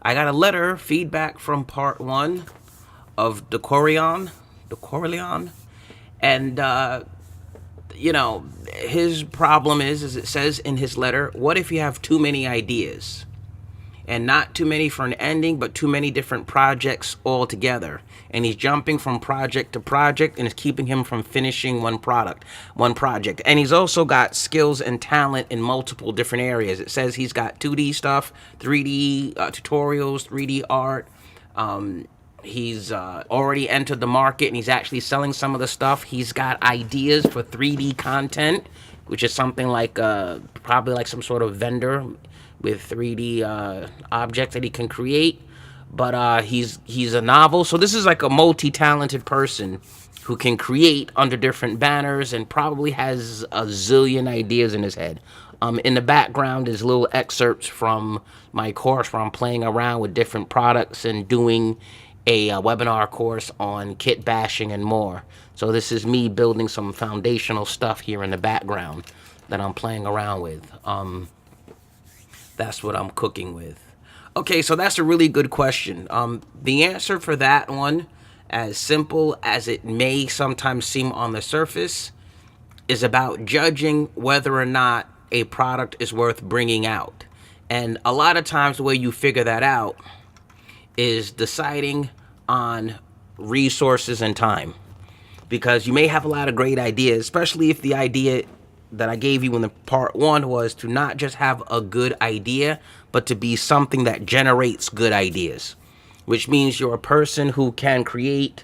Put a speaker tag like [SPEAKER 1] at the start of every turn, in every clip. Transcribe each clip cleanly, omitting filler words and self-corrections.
[SPEAKER 1] I got a letter feedback from part one of Dakorillon, and his problem is, as it says in his letter, what if you have too many ideas? And not too many for an ending, but too many different projects all together. And he's jumping from project to project, and it's keeping him from finishing one project. And he's also got skills and talent in multiple different areas. It says he's got 2D stuff, 3D tutorials, 3D art. He's already entered the market, and he's actually selling some of the stuff. He's got ideas for 3D content, which is something like probably like some sort of vendor with 3D objects that he can create. But he's a novel, so this is like a multi-talented person who can create under different banners and probably has a zillion ideas in his head. In the background is little excerpts from my course where I'm playing around with different products and doing a webinar course on kit bashing and more. So this is me building some foundational stuff here in the background that I'm playing around with. That's what I'm cooking with. Okay, so that's a really good question. The answer for that one, as simple as it may sometimes seem on the surface, is about judging whether or not a product is worth bringing out. And a lot of times the way you figure that out is deciding on resources and time. Because you may have a lot of great ideas, especially if the idea that I gave you in the part one was to not just have a good idea, but to be something that generates good ideas, which means you're a person who can create,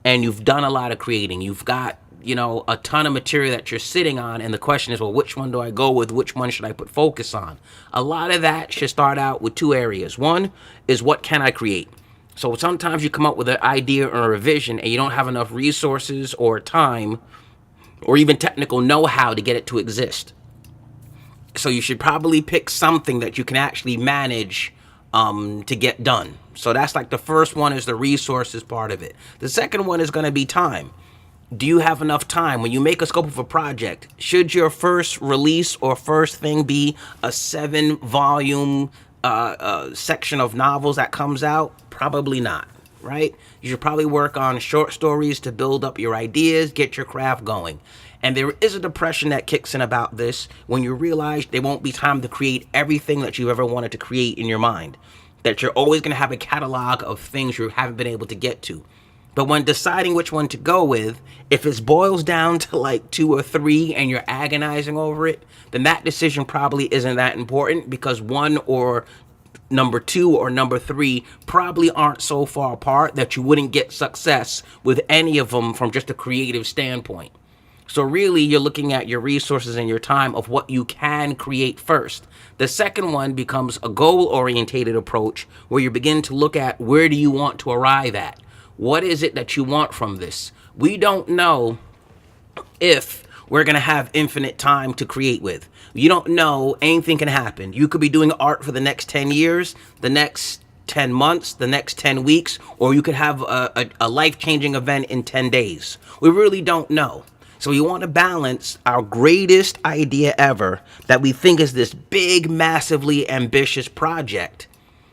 [SPEAKER 1] and you've done a lot of creating. You've got, a ton of material that you're sitting on, and the question is, well, which one do I go with? Which one should I put focus on? A lot of that should start out with two areas. One is, what can I create? So sometimes you come up with an idea or a vision, and you don't have enough resources or time or even technical know-how to get it to exist. So you should probably pick something that you can actually manage to get done. So that's like the first one, is the resources part of it. The second one is going to be time. Do you have enough time? When you make a scope of a project, should your first release or first thing be a 7-volume section of novels that comes out? Probably not. Right? You should probably work on short stories to build up your ideas, get your craft going. And there is a depression that kicks in about this when you realize there won't be time to create everything that you ever wanted to create in your mind. That you're always going to have a catalog of things you haven't been able to get to. But when deciding which one to go with, if it boils down to like 2 or 3 and you're agonizing over it, then that decision probably isn't that important, because one or number 2 or number 3 probably aren't so far apart that you wouldn't get success with any of them from just a creative standpoint. So really, you're looking at your resources and your time of what you can create first. The second one becomes a goal-orientated approach where you begin to look at, where do you want to arrive at? What is it that you want from this? We don't know if we're going to have infinite time to create with. You don't know, anything can happen. You could be doing art for the next 10 years, the next 10 months, the next 10 weeks, or you could have a life-changing event in 10 days. We really don't know. So we want to balance our greatest idea ever that we think is this big, massively ambitious project.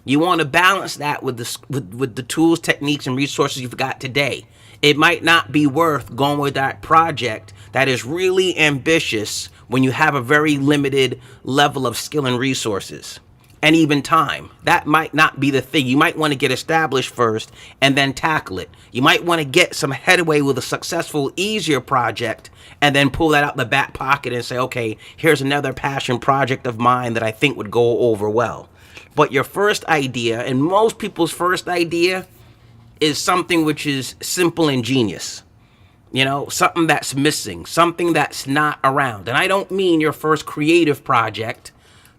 [SPEAKER 1] You want to balance that with the tools, techniques, and resources you've got today. It might not be worth going with that project that is really ambitious when you have a very limited level of skill and resources and even time. That might not be the thing. You might want to get established first and then tackle it. You might want to get some headway with a successful, easier project and then pull that out the back pocket and say, okay, here's another passion project of mine that I think would go over well. But your first idea, and most people's first idea, is something which is simple and genius. Something that's missing, something that's not around. And I don't mean your first creative project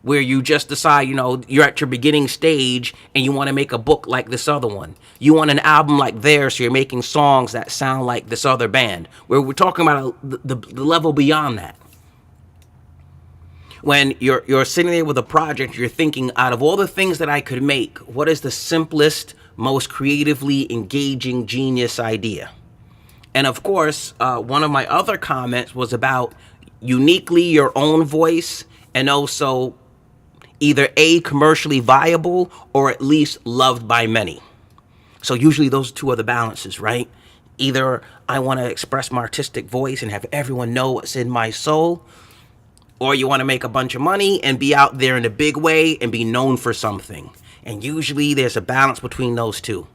[SPEAKER 1] where you just decide, you're at your beginning stage and you want to make a book like this other one. You want an album like theirs, so you're making songs that sound like this other band. Where we're talking about the level beyond that. When you're sitting there with a project, you're thinking, out of all the things that I could make, what is the simplest, most creatively engaging, genius idea? And of course, one of my other comments was about uniquely your own voice, and also Either A, commercially viable, or at least loved by many. So usually those two are the balances, right? Either I want to express my artistic voice and have everyone know what's in my soul, or you want to make a bunch of money and be out there in a big way and be known for something. And usually there's a balance between those two,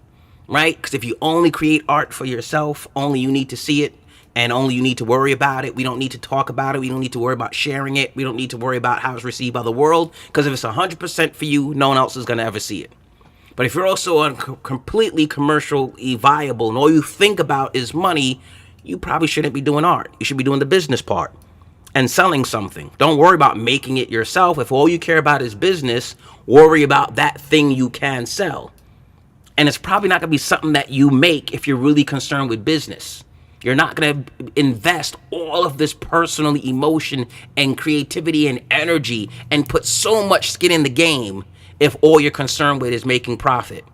[SPEAKER 1] right? Because if you only create art for yourself, only you need to see it, and only you need to worry about it. We don't need to talk about it. We don't need to worry about sharing it. We don't need to worry about how it's received by the world. Because if it's 100% for you, no one else is going to ever see it. But if you're also completely commercially viable and all you think about is money, you probably shouldn't be doing art. You should be doing the business part and selling something. Don't worry about making it yourself. If all you care about is business, worry about that thing you can sell. And it's probably not going to be something that you make if you're really concerned with business. You're not going to invest all of this personal emotion and creativity and energy and put so much skin in the game if all you're concerned with is making profit,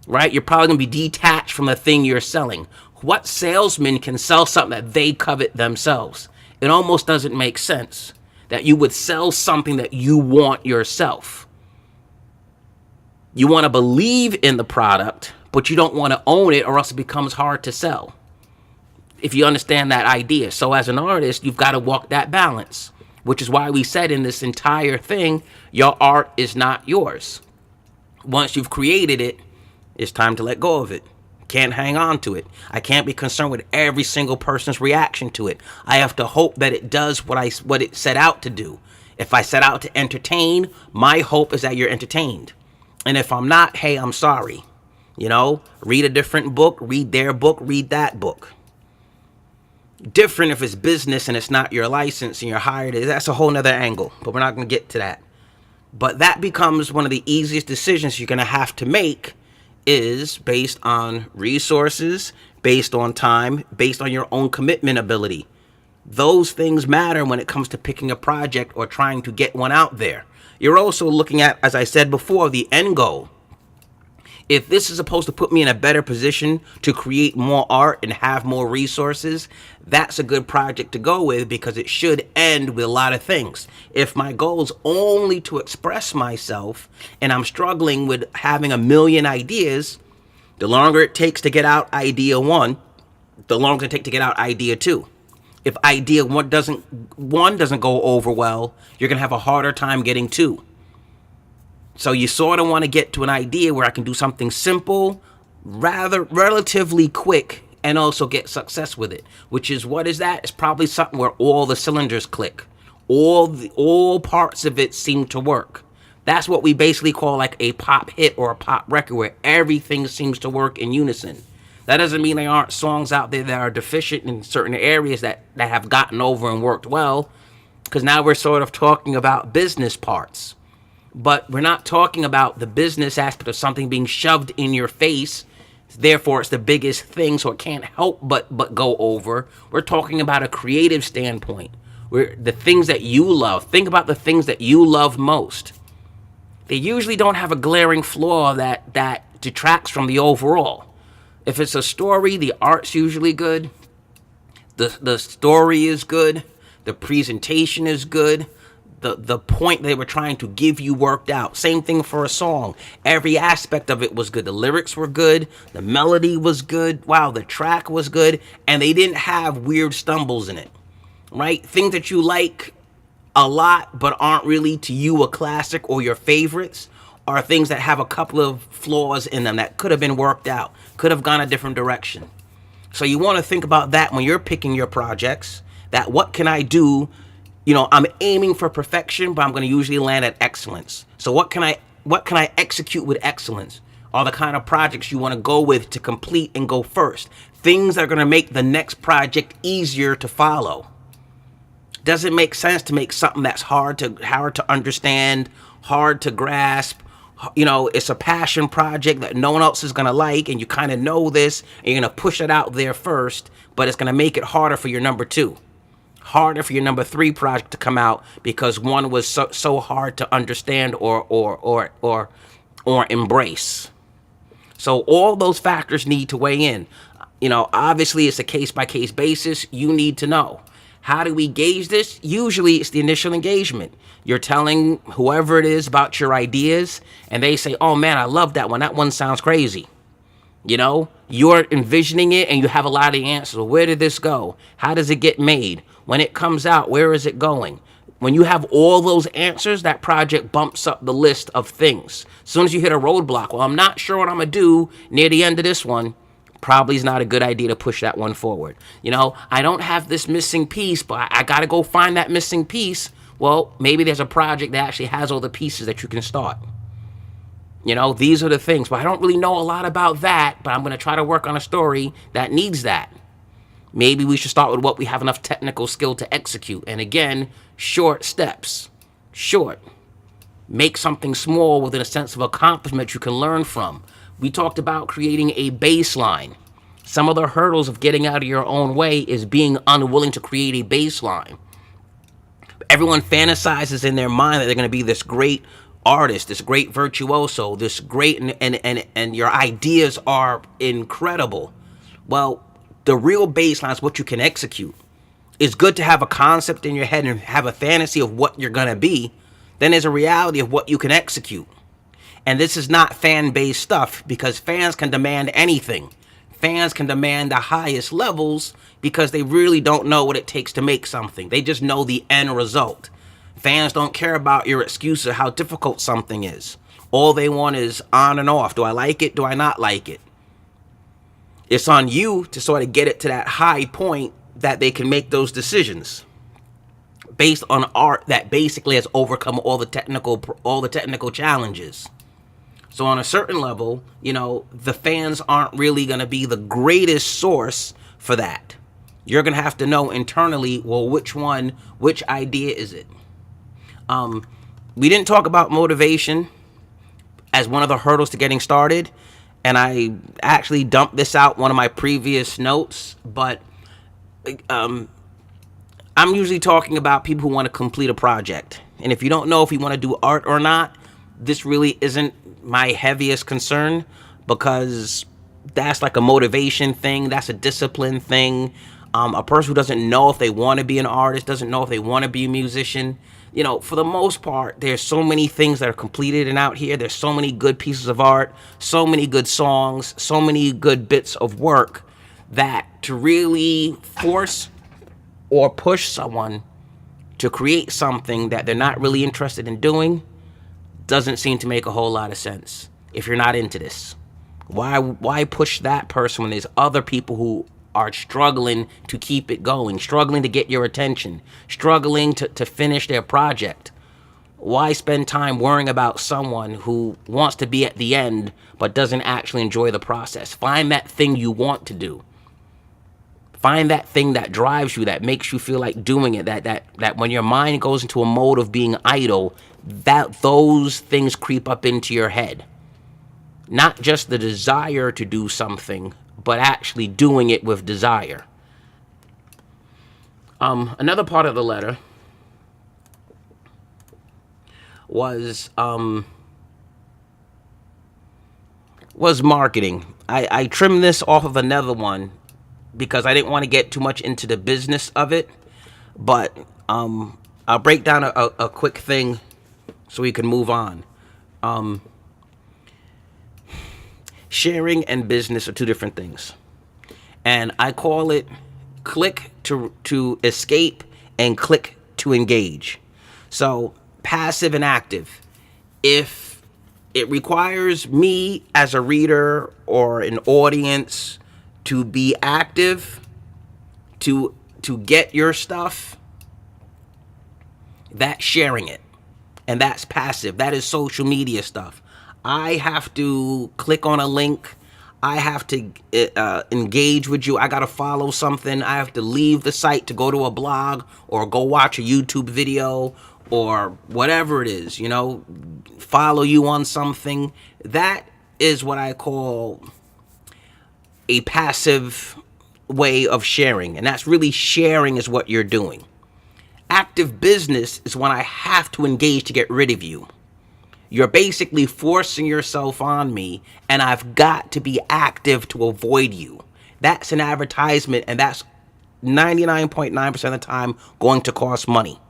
[SPEAKER 1] right? You're probably going to be detached from the thing you're selling. What salesman can sell something that they covet themselves? It almost doesn't make sense that you would sell something that you want yourself. You want to believe in the product, but you don't want to own it, or else it becomes hard to sell. If you understand that idea. So as an artist, you've got to walk that balance, which is why we said in this entire thing, your art is not yours. Once you've created it, it's time to let go of it. Can't hang on to it. I can't be concerned with every single person's reaction to it. I have to hope that it does what it set out to do. If I set out to entertain, my hope is that you're entertained. And if I'm not, hey, I'm sorry. Read a different book, read their book, read that book. Different if it's business and it's not your license and you're hired. That's a whole nother angle, but we're not going to get to that. But that becomes one of the easiest decisions you're going to have to make, is based on resources, based on time, based on your own commitment ability. Those things matter when it comes to picking a project or trying to get one out there. You're also looking at, as I said before, the end goal. If this is supposed to put me in a better position to create more art and have more resources, that's a good project to go with, because it should end with a lot of things. If my goal is only to express myself and I'm struggling with having a million ideas, the longer it takes to get out idea one, the longer it takes to get out idea two. If idea one doesn't go over well, you're going to have a harder time getting two. So you sort of want to get to an idea where I can do something simple, rather relatively quick, and also get success with it. Which is, what is that? It's probably something where all the cylinders click. All parts of it seem to work. That's what we basically call like a pop hit or a pop record, where everything seems to work in unison. That doesn't mean there aren't songs out there that are deficient in certain areas that have gotten over and worked well, because now we're sort of talking about business parts. But we're not talking about the business aspect of something being shoved in your face. Therefore, it's the biggest thing, so it can't help but go over. We're talking about a creative standpoint, where the things that you love. Think about the things that you love most. They usually don't have a glaring flaw that detracts from the overall. If it's a story, the art's usually good. The story is good. The presentation is good. The point they were trying to give you worked out. Same thing for a song. Every aspect of it was good. The lyrics were good. The melody was good. Wow, the track was good. And they didn't have weird stumbles in it, right? Things that you like a lot but aren't really to you a classic or your favorites are things that have a couple of flaws in them that could have been worked out, could have gone a different direction. So you want to think about that when you're picking your projects, that what can I do? I'm aiming for perfection, but I'm going to usually land at excellence. So what can I execute with excellence? Are the kind of projects you want to go with to complete and go first. Things that are going to make the next project easier to follow. Doesn't make sense to make something that's hard to understand, hard to grasp. It's a passion project that no one else is going to like, and you kind of know this, and you're going to push it out there first, but it's going to make it harder for your number two. Harder for your number three project to come out because one was so hard to understand or embrace. So all those factors need to weigh in. Obviously it's a case by case basis. You need to know How do we gauge this? Usually it's the initial engagement. You're telling whoever it is about your ideas, and they say, oh man, I love that one. That one sounds crazy. You know, you're envisioning it and you have a lot of the answers. Well, where did this go? How does it get made? When it comes out, where is it going? When you have all those answers, that project bumps up the list of things. As soon as you hit a roadblock, well, I'm not sure what I'm going to do near the end of this one. Probably is not a good idea to push that one forward. You know, I don't have this missing piece, but I got to go find that missing piece. Well, maybe there's a project that actually has all the pieces that you can start. You know, these are the things. But I don't really know a lot about that, but I'm going to try to work on a story that needs that. Maybe we should start with what we have enough technical skill to execute. And again, short steps. Short. Make something small with a sense of accomplishment you can learn from. We talked about creating a baseline. Some of the hurdles of getting out of your own way is being unwilling to create a baseline. Everyone fantasizes in their mind that they're going to be this great artist, this great virtuoso, this great, and your ideas are incredible. Well, the real baseline is what you can execute. It's good to have a concept in your head and have a fantasy of what you're going to be. Then there's a reality of what you can execute. And this is not fan-based stuff, because fans can demand anything. Fans can demand the highest levels because they really don't know what it takes to make something. They just know the end result. Fans don't care about your excuse of how difficult something is. All they want is on and off. Do I like it? Do I not like it? It's on you to sort of get it to that high point that they can make those decisions based on art that basically has overcome all the technical challenges. So on a certain level, you know, the fans aren't really going to be the greatest source for that. You're going to have to know internally, well, which idea is it? We didn't talk about motivation as one of the hurdles to getting started. And I actually dumped this out one of my previous notes, but I'm usually talking about people who want to complete a project. And if you don't know if you want to do art or not, this really isn't my heaviest concern, because that's like a motivation thing. That's a discipline thing. A person who doesn't know if they want to be an artist, doesn't know if they want to be a musician. You know, for the most part, there's so many things that are completed and out here. There's so many good pieces of art, so many good songs, so many good bits of work, that to really force or push someone to create something that they're not really interested in doing doesn't seem to make a whole lot of sense if you're not into this. Why push that person when there's other people who are struggling to keep it going, struggling to get your attention, struggling to finish their project? Why spend time worrying about someone who wants to be at the end but doesn't actually enjoy the process? Find that thing you want to do. Find that thing that drives you, that makes you feel like doing it, that when your mind goes into a mode of being idle, that those things creep up into your head. Not just the desire to do something, but actually doing it with desire. Another part of the letter was marketing. I trimmed this off of another one because I didn't want to get too much into the business of it, but I'll break down a quick thing so we can move on. Sharing and business are two different things. And I call it click to escape and click to engage. So passive and active. If it requires me as a reader or an audience to be active, to get your stuff, that's sharing it. And that's passive. That is social media stuff. I have to click on a link. I have to engage with you. I got to follow something. I have to leave the site to go to a blog or go watch a YouTube video or whatever it is, you know, follow you on something. That is what I call a passive way of sharing. And that's really sharing is what you're doing. Active business is when I have to engage to get rid of you. You're basically forcing yourself on me, and I've got to be active to avoid you. That's an advertisement, and that's 99.9% of the time going to cost money,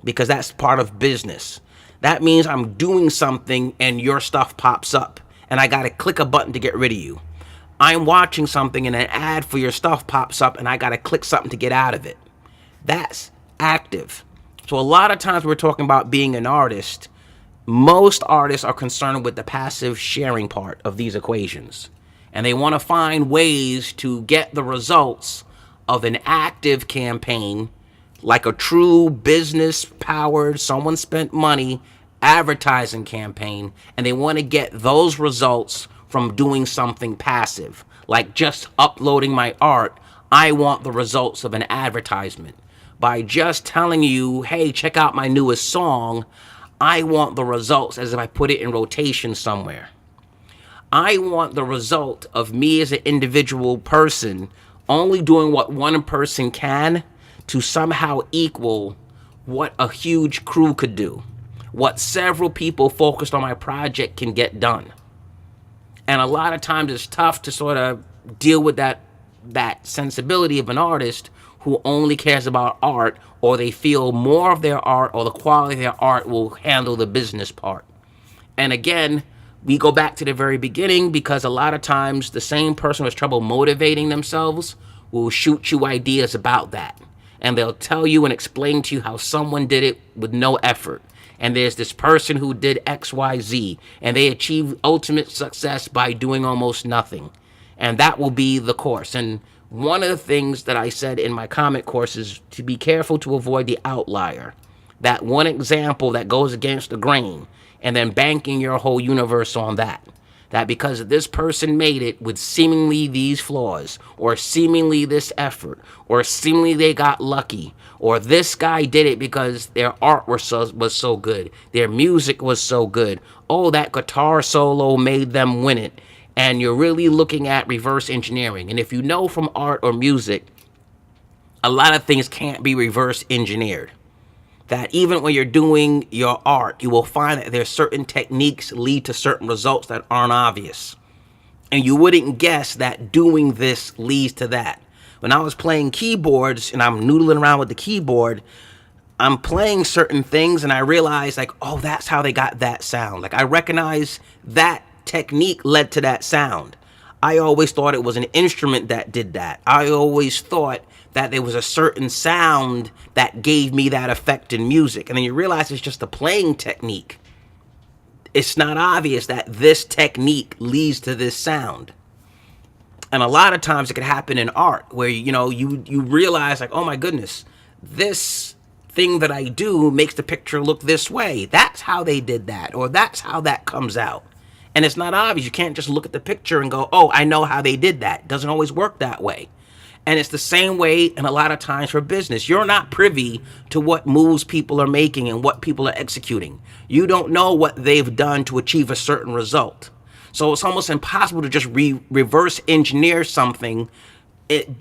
[SPEAKER 1] because that's part of business. That means I'm doing something and your stuff pops up and I got to click a button to get rid of you. I'm watching something and an ad for your stuff pops up and I got to click something to get out of it. That's active. So a lot of times we're talking about being an artist. Most artists are concerned with the passive sharing part of these equations. And they want to find ways to get the results of an active campaign, like a true business powered, someone spent money advertising campaign, and they want to get those results from doing something passive, like just uploading my art. I want the results of an advertisement. By just telling you, hey, check out my newest song, I want the results as if I put it in rotation somewhere. I want the result of me as an individual person only doing what one person can to somehow equal what a huge crew could do, what several people focused on my project can get done. And a lot of times it's tough to sort of deal with that sensibility of an artist who only cares about art, or they feel more of their art or the quality of their art will handle the business part. And again, we go back to the very beginning, because a lot of times the same person who has trouble motivating themselves will shoot you ideas about that. And they'll tell you and explain to you how someone did it with no effort. And there's this person who did X, Y, Z, and they achieved ultimate success by doing almost nothing. And that will be the course. And one of the things that I said in my comic course is to be careful to avoid the outlier. That one example that goes against the grain, and then banking your whole universe on that. That because this person made it with seemingly these flaws, or seemingly this effort, or seemingly they got lucky, or this guy did it because their art was so good, their music was so good, oh, that guitar solo made them win it. And you're really looking at reverse engineering. And if you know from art or music, a lot of things can't be reverse engineered. That even when you're doing your art, you will find that there's certain techniques lead to certain results that aren't obvious. And you wouldn't guess that doing this leads to that. When I was playing keyboards and I'm noodling around with the keyboard, I'm playing certain things and I realize, like, oh, that's how they got that sound. Like, I recognize that technique led to that sound. I always thought it was an instrument that did that. I always thought that there was a certain sound that gave me that effect in music. And then you realize it's just a playing technique. It's not obvious that this technique leads to this sound. And a lot of times it could happen in art where, you realize, like, oh my goodness, this thing that I do makes the picture look this way. That's how they did that, or that's how that comes out. And it's not obvious. You can't just look at the picture and go, oh, I know how they did that. It doesn't always work that way. And it's the same way in a lot of times for business. You're not privy to what moves people are making and what people are executing. You don't know what they've done to achieve a certain result. So it's almost impossible to just reverse engineer something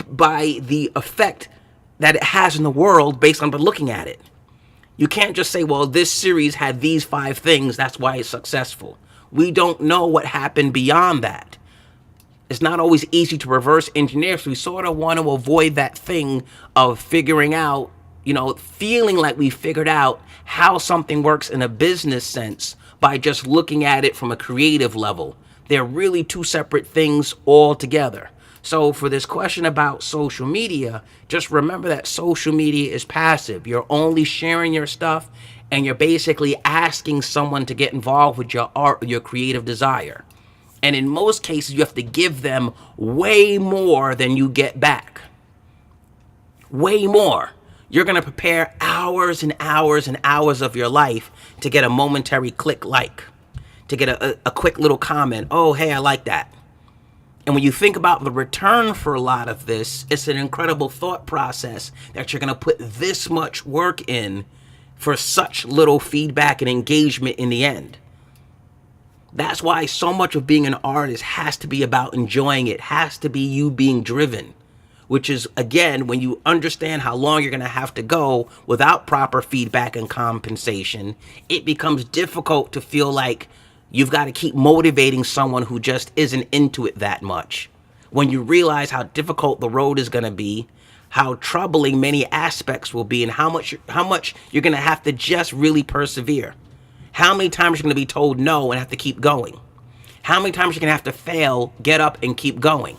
[SPEAKER 1] by the effect that it has in the world based on looking at it. You can't just say, well, this series had these 5 things, that's why it's successful. We don't know what happened beyond that. It's not always easy to reverse engineer, so we sort of want to avoid that thing of figuring out, feeling like we figured out how something works in a business sense by just looking at it from a creative level. They're really 2 separate things altogether. So for this question about social media, just remember that social media is passive. You're only sharing your stuff, and you're basically asking someone to get involved with your art or your creative desire. And in most cases, you have to give them way more than you get back. Way more. You're going to prepare hours and hours and hours of your life to get a momentary click like, to get a quick little comment. Oh, hey, I like that. And when you think about the return for a lot of this, it's an incredible thought process that you're going to put this much work in for such little feedback and engagement in the end. That's why so much of being an artist has to be about enjoying it, has to be you being driven, which is, again, when you understand how long you're going to have to go without proper feedback and compensation, it becomes difficult to feel like you've got to keep motivating someone who just isn't into it that much. When you realize how difficult the road is going to be, how troubling many aspects will be, and how much you're going to have to just really persevere. How many times you're going to be told no and have to keep going. How many times you're going to have to fail, get up, and keep going.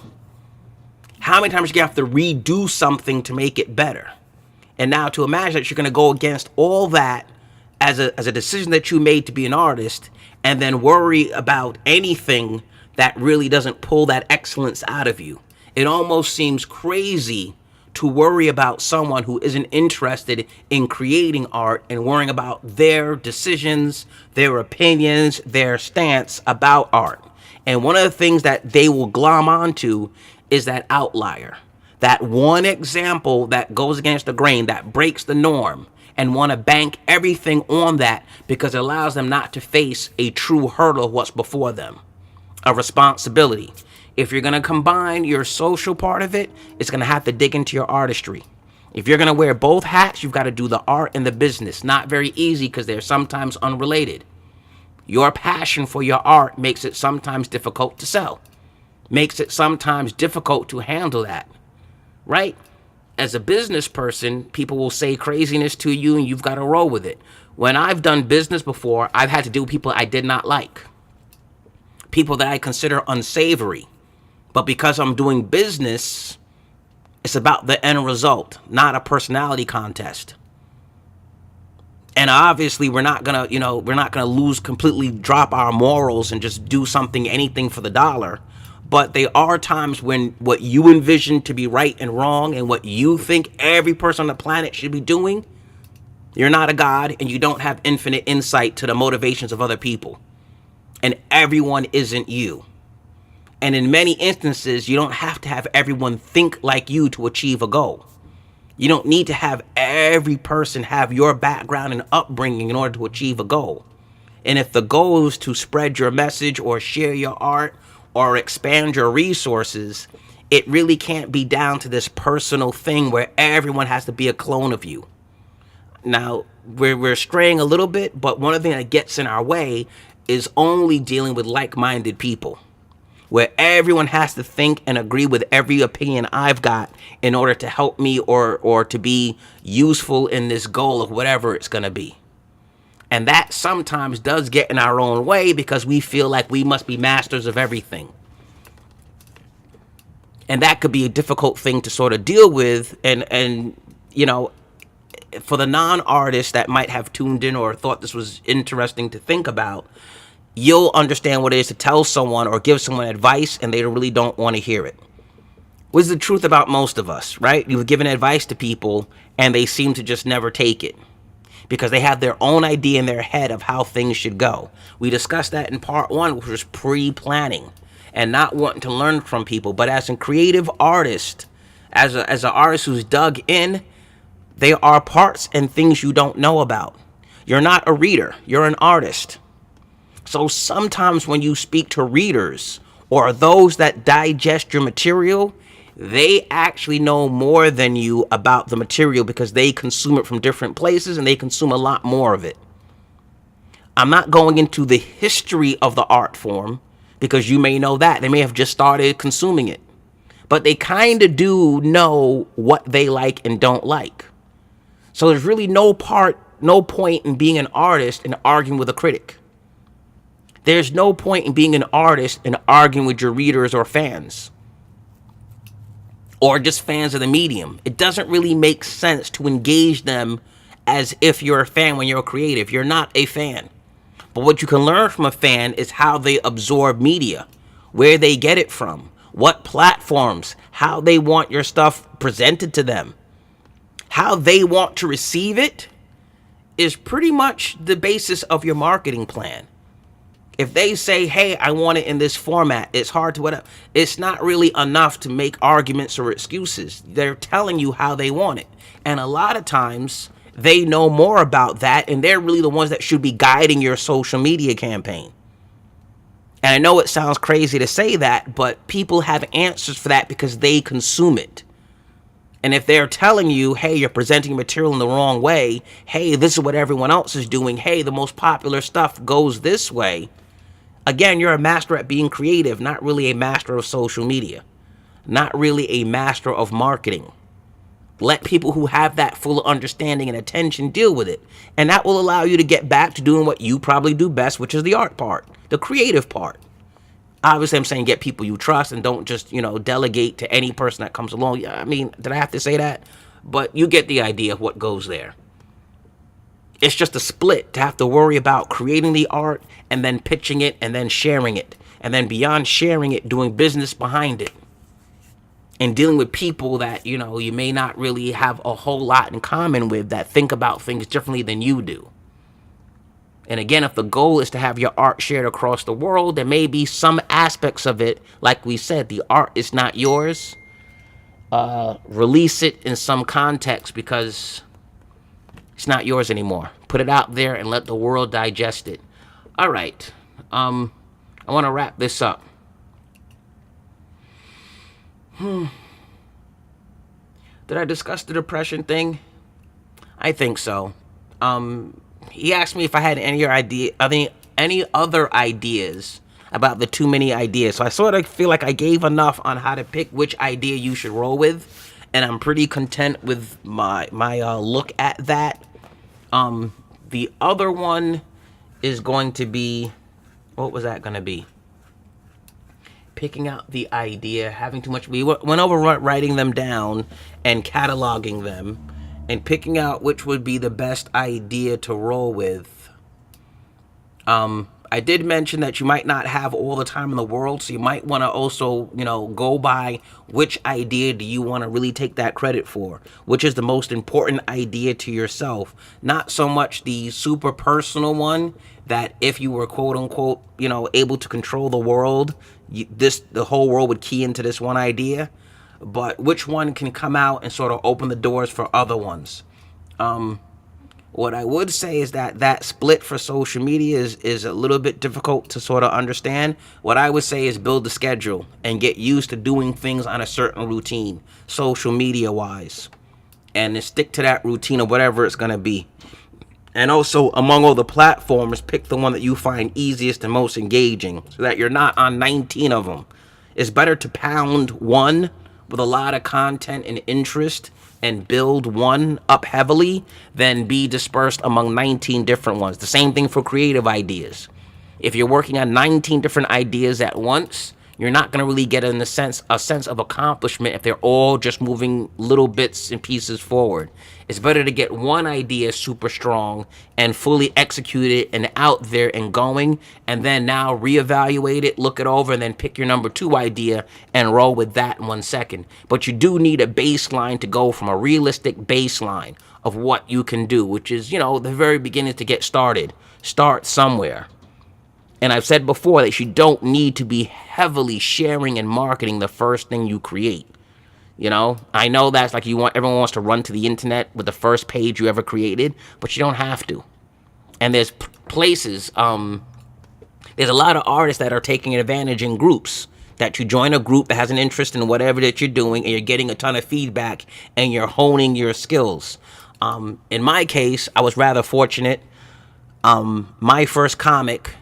[SPEAKER 1] How many times you're going to have to redo something to make it better. And now to imagine that you're going to go against all that as a decision that you made to be an artist, and then worry about anything that really doesn't pull that excellence out of you. It almost seems crazy to worry about someone who isn't interested in creating art and worrying about their decisions, their opinions, their stance about art. And one of the things that they will glom onto is that outlier, that one example that goes against the grain, that breaks the norm, and want to bank everything on that because it allows them not to face a true hurdle of what's before them, a responsibility. If you're going to combine your social part of it, it's going to have to dig into your artistry. If you're going to wear both hats, you've got to do the art and the business. Not very easy because they're sometimes unrelated. Your passion for your art makes it sometimes difficult to sell. Makes it sometimes difficult to handle that, right? As a business person, people will say craziness to you and you've got to roll with it. When I've done business before, I've had to deal with people I did not like. People that I consider unsavory. But because I'm doing business, it's about the end result, not a personality contest. And obviously we're not going to lose, completely drop our morals and just do something, anything for the dollar. But there are times when what you envision to be right and wrong and what you think every person on the planet should be doing, you're not a god and you don't have infinite insight to the motivations of other people. And everyone isn't you. And in many instances, you don't have to have everyone think like you to achieve a goal. You don't need to have every person have your background and upbringing in order to achieve a goal. And if the goal is to spread your message or share your art or expand your resources, it really can't be down to this personal thing where everyone has to be a clone of you. Now, we're straying a little bit, but one of the things that gets in our way is only dealing with like-minded people, where everyone has to think and agree with every opinion I've got in order to help me or to be useful in this goal of whatever it's going to be. And that sometimes does get in our own way because we feel like we must be masters of everything. And that could be a difficult thing to sort of deal with. And for the non-artists that might have tuned in or thought this was interesting to think about, you'll understand what it is to tell someone or give someone advice and they really don't want to hear it. What's the truth about most of us, right? You've given advice to people and they seem to just never take it because they have their own idea in their head of how things should go. We discussed that in part one, which was pre-planning and not wanting to learn from people. But as a creative artist, as an artist who's dug in, there are parts and things you don't know about. You're not a reader, you're an artist. So sometimes when you speak to readers or those that digest your material, they actually know more than you about the material because they consume it from different places and they consume a lot more of it. I'm not going into the history of the art form because you may know that. They may have just started consuming it. But they kind of do know what they like and don't like. So there's really no point in being an artist and arguing with a critic. There's no point in being an artist and arguing with your readers or fans. Or just fans of the medium. It doesn't really make sense to engage them as if you're a fan when you're creative. You're not a fan. But what you can learn from a fan is how they absorb media, where they get it from, what platforms, how they want your stuff presented to them. How they want to receive it is pretty much the basis of your marketing plan. If they say, hey, I want it in this format, it's hard to whatever. It's not really enough to make arguments or excuses. They're telling you how they want it. And a lot of times they know more about that and they're really the ones that should be guiding your social media campaign. And I know it sounds crazy to say that, but people have answers for that because they consume it. And if they're telling you, hey, you're presenting material in the wrong way, hey, this is what everyone else is doing, hey, the most popular stuff goes this way, again, you're a master at being creative, not really a master of social media, not really a master of marketing. Let people who have that full understanding and attention deal with it. And that will allow you to get back to doing what you probably do best, which is the art part, the creative part. Obviously, I'm saying get people you trust and don't just, delegate to any person that comes along. Yeah, I mean, did I have to say that? But you get the idea of what goes there. It's just a split to have to worry about creating the art and then pitching it and then sharing it. And then beyond sharing it, doing business behind it. And dealing with people that, you may not really have a whole lot in common with, that think about things differently than you do. And again, if the goal is to have your art shared across the world, there may be some aspects of it, like we said, the art is not yours. Release it in some context because it's not yours anymore. Put it out there and let the world digest it. All right. I want to wrap this up. Did I discuss the depression thing? I think so. He asked me if I had any other ideas about the too many ideas. So I sort of feel like I gave enough on how to pick which idea you should roll with, and I'm pretty content with my look at that. The other one is going to be, what was that going to be? Picking out the idea, having too much. We went over writing them down and cataloging them and picking out which would be the best idea to roll with. I did mention that you might not have all the time in the world, so you might want to also, go by which idea do you want to really take that credit for, which is the most important idea to yourself. Not so much the super personal one that if you were quote unquote, able to control the world, the whole world would key into this one idea, but which one can come out and sort of open the doors for other ones. What I would say is that split for social media is a little bit difficult to sort of understand. What I would say is build a schedule and get used to doing things on a certain routine, social media wise, and then stick to that routine of whatever it's going to be. And also, among all the platforms, pick the one that you find easiest and most engaging so that you're not on 19 of them. It's better to pound one with a lot of content and interest and build one up heavily than be dispersed among 19 different ones. The same thing for creative ideas. If you're working on 19 different ideas at once, you're not going to really get a sense of accomplishment if they're all just moving little bits and pieces forward. It's better to get one idea super strong and fully execute it and out there and going, and then now reevaluate it, look it over, and then pick your number 2 idea and roll with that in 1 second. But you do need a baseline to go from, a realistic baseline of what you can do, which is, the very beginning to get started. Start somewhere. And I've said before that you don't need to be heavily sharing and marketing the first thing you create. I know that's like everyone wants to run to the internet with the first page you ever created, but you don't have to. And there's places, there's a lot of artists that are taking advantage in groups, that you join a group that has an interest in whatever that you're doing and you're getting a ton of feedback and you're honing your skills. In my case, I was rather fortunate. My first comic,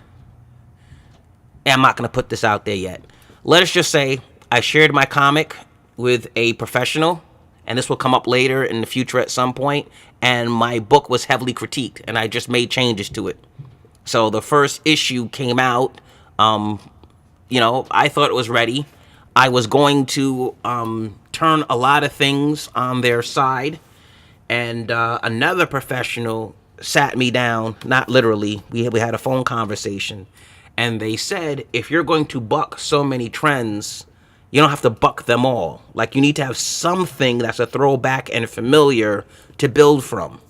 [SPEAKER 1] and I'm not going to put this out there yet. Let us just say I shared my comic with a professional, and this will come up later in the future at some point, and my book was heavily critiqued, and I just made changes to it. So the first issue came out, I thought it was ready. I was going to turn a lot of things on their side, and another professional sat me down, not literally, we had a phone conversation, and they said, if you're going to buck so many trends, you don't have to buck them all. Like, you need to have something that's a throwback and familiar to build from.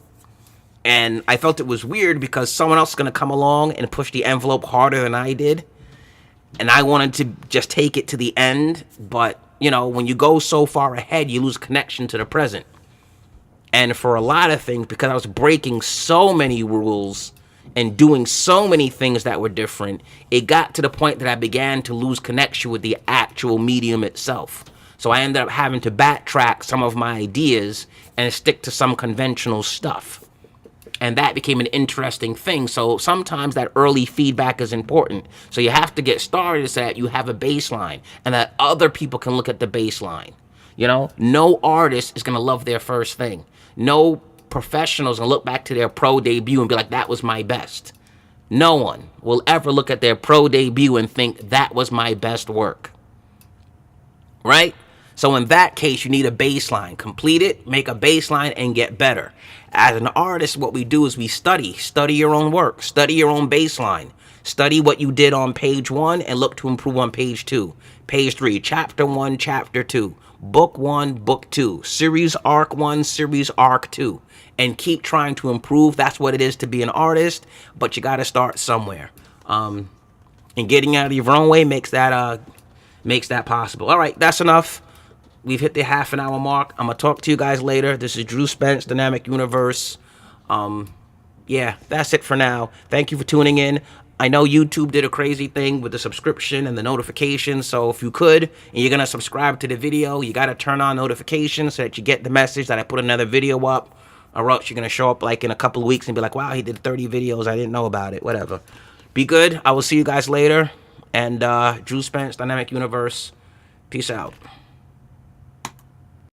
[SPEAKER 1] And I felt it was weird because someone else is going to come along and push the envelope harder than I did. And I wanted to just take it to the end. But, when you go so far ahead, you lose connection to the present. And for a lot of things, because I was breaking so many rules and doing so many things that were different, it got to the point that I began to lose connection with the actual medium itself. So I ended up having to backtrack some of my ideas and stick to some conventional stuff. And that became an interesting thing. So sometimes that early feedback is important. So you have to get started so that you have a baseline and that other people can look at the baseline. You know, no artist is going to love their first thing. No professional is going to look back to their pro debut and be like, that was my best. No one will ever look at their pro debut and think that was my best work. Right? So in that case, you need a baseline. Complete it, make a baseline, and get better. As an artist, what we do is we study. Study your own work. Study your own baseline. Study what you did on page 1 and look to improve on page 2. Page 3, chapter 1, chapter 2. Book 1, book 2. Series arc 1, series arc 2. And keep trying to improve. That's what it is to be an artist. But you got to start somewhere. And getting out of your own way makes that possible. All right, that's enough. We've hit the half an hour mark. I'm going to talk to you guys later. This is Drew Spence, Dynamic Universe. Yeah, that's it for now. Thank you for tuning in. I know YouTube did a crazy thing with the subscription and the notifications. So if you could, and you're going to subscribe to the video, you got to turn on notifications so that you get the message that I put another video up. Or else you're going to show up like in a couple of weeks and be like, wow, he did 30 videos. I didn't know about it. Whatever. Be good. I will see you guys later. And Drew Spence, Dynamic Universe. Peace out.